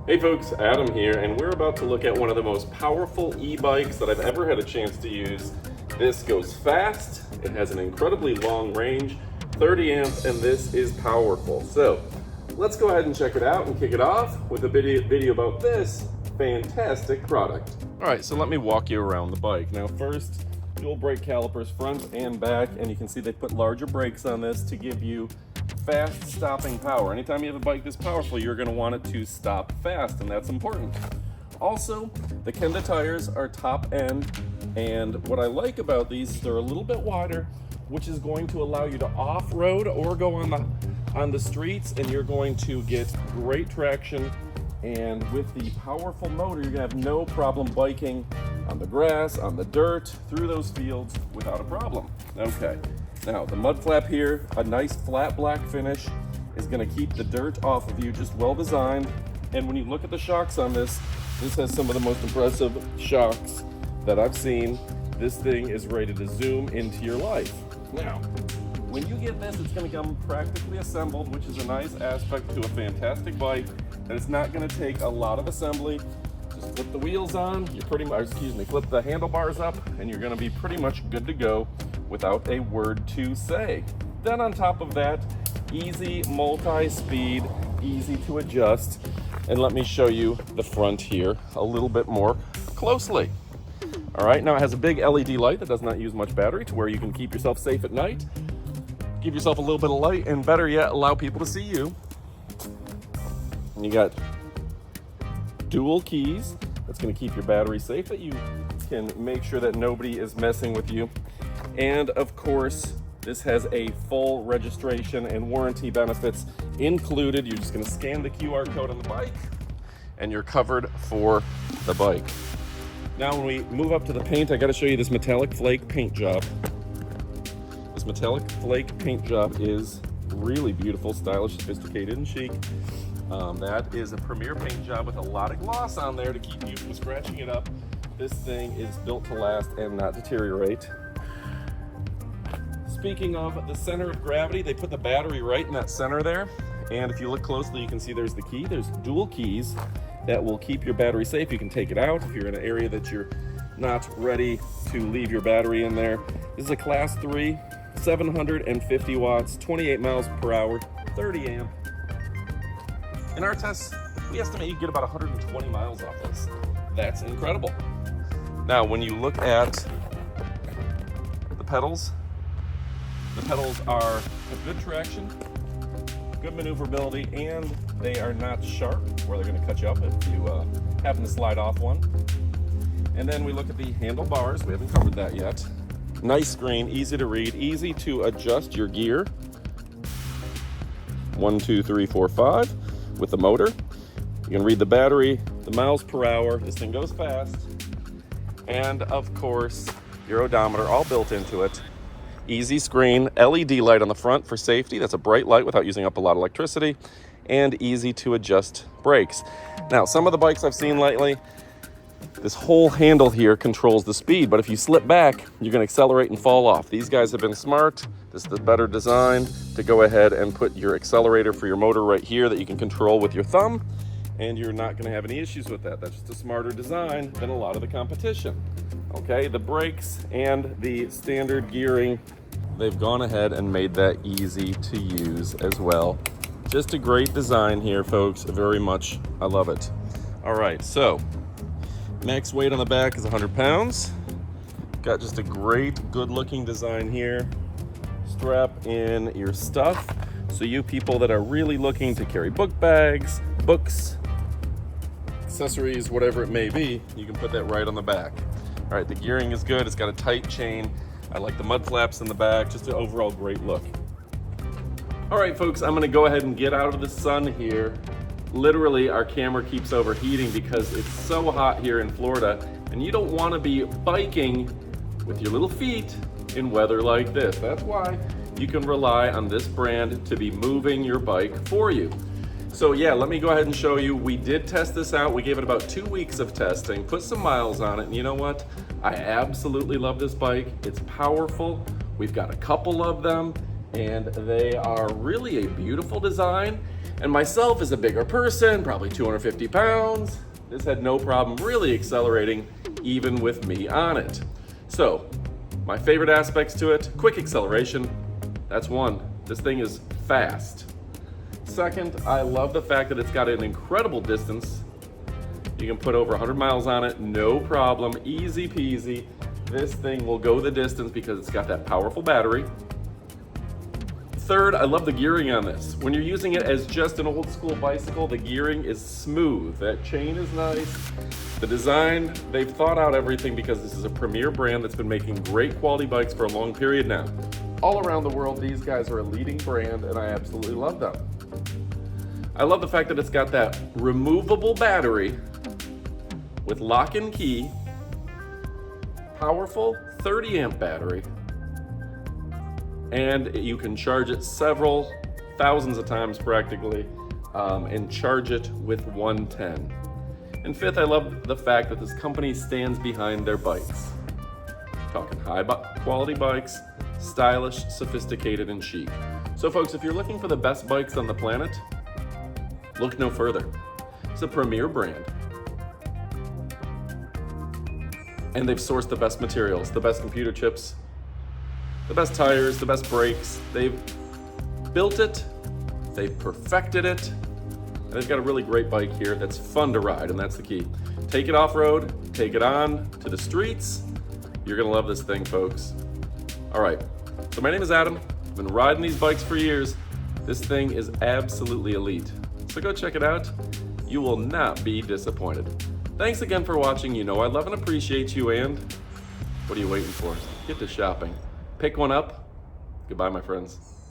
Hey folks, Adam here, and we're about to look at one of the most powerful e-bikes that I've ever had a chance to use. This goes fast, it has an incredibly long range, 30 amps, and this is powerful. So let's go ahead and check it out and kick it off with a video about this fantastic product. All right, so let me walk you around the bike. Now first, dual brake calipers front and back, and you can see they put larger brakes on this to give you fast stopping power. Anytime you have a bike this powerful, you're going to want it to stop fast, and that's important. Also, the Kenda tires are top end, and what I like about these is they're a little bit wider, which is going to allow you to off-road or go on the streets, and you're going to get great traction. And with the powerful motor, you're going to have no problem biking on the grass, on the dirt, through those fields without a problem. Okay. Now, the mud flap here, a nice flat black finish, is going to keep the dirt off of you, just well designed. And when you look at the shocks on this, this has some of the most impressive shocks that I've seen. This thing is ready to zoom into your life. Now, when you get this, it's going to come practically assembled, which is a nice aspect to a fantastic bike, and it's not going to take a lot of assembly. Just flip the wheels on, flip the handlebars up, and you're going to be pretty much good to go without a word to say. Then on top of that, easy multi-speed, easy to adjust. And let me show you the front here a little bit more closely. All right, now it has a big LED light that does not use much battery, to where you can keep yourself safe at night, give yourself a little bit of light, and better yet, allow people to see you. And you got dual keys. That's going to keep your battery safe, that you can make sure that nobody is messing with you. And of course, this has a full registration and warranty benefits included. You're just going to scan the QR code on the bike and you're covered for the bike. Now when we move up to the paint, I got to show you this metallic flake paint job. This metallic flake paint job is really beautiful, stylish, sophisticated, and chic. That is a premier paint job with a lot of gloss on there to keep you from scratching it up. This thing is built to last and not deteriorate. Speaking of the center of gravity, they put the battery right in that center there. And if you look closely, you can see there's the key. There's dual keys that will keep your battery safe. You can take it out if you're in an area that you're not ready to leave your battery in there. This is a class 3, 750 watts, 28 miles per hour, 30 amp. In our tests, we estimate you get about 120 miles off this. That's incredible. Now, when you look at the pedals are a good traction, good maneuverability, and they are not sharp where they're going to cut you up if you happen to slide off one. And then we look at the handlebars. We haven't covered that yet. Nice screen, easy to read, easy to adjust your gear. 1, 2, 3, 4, 5 with the motor. You can read the battery, the miles per hour. This thing goes fast. And of course, your odometer all built into it. Easy screen, LED light on the front for safety. That's a bright light without using up a lot of electricity, and easy to adjust brakes. Now, some of the bikes I've seen lately, this whole handle here controls the speed, but if you slip back, you're going to accelerate and fall off. These guys have been smart. This is the better design to go ahead and put your accelerator for your motor right here that you can control with your thumb, and you're not going to have any issues with that. That's just a smarter design than a lot of the competition. Okay, the brakes and the standard gearing, they've gone ahead and made that easy to use as well. Just a great design here, folks. Very much, I love it. All right, so max weight on the back is 100 pounds. Got just a great, good-looking design here. Strap in your stuff. So you people that are really looking to carry book bags, books, accessories, whatever it may be, you can put that right on the back. All right, the gearing is good. It's got a tight chain. I like the mud flaps in the back. Just an overall great look. All right, folks, I'm gonna go ahead and get out of the sun here. Literally, our camera keeps overheating because it's so hot here in Florida, and you don't wanna be biking with your little feet in weather like this. That's why you can rely on this brand to be moving your bike for you. So yeah, let me go ahead and show you. We did test this out. We gave it about 2 weeks of testing, put some miles on it, and you know what? I absolutely love this bike. It's powerful. We've got a couple of them, and they are really a beautiful design. And myself as a bigger person, probably 250 pounds, this had no problem really accelerating even with me on it. So, my favorite aspects to it, quick acceleration, that's one. This thing is fast. Second, I love the fact that it's got an incredible distance. You can put over 100 miles on it, no problem, easy peasy. This thing will go the distance because it's got that powerful battery. Third, I love the gearing on this. When you're using it as just an old school bicycle, the gearing is smooth. That chain is nice. The design, they've thought out everything because this is a premier brand that's been making great quality bikes for a long period now. All around the world, these guys are a leading brand and I absolutely love them. I love the fact that it's got that removable battery with lock and key, powerful 30 amp battery, and you can charge it several thousands of times practically and charge it with 110. And fifth, I love the fact that this company stands behind their bikes. Talking high quality bikes, stylish, sophisticated, and chic. So folks, if you're looking for the best bikes on the planet, look no further. It's a premier brand. And they've sourced the best materials, the best computer chips, the best tires, the best brakes. They've built it, they've perfected it, and they've got a really great bike here that's fun to ride, and that's the key. Take it off-road, take it on to the streets. You're gonna love this thing, folks. All right, so my name is Adam. I've been riding these bikes for years. This thing is absolutely elite. So go check it out. You will not be disappointed. Thanks again for watching. You know I love and appreciate you, and what are you waiting for? Get to shopping. Pick one up. Goodbye, my friends.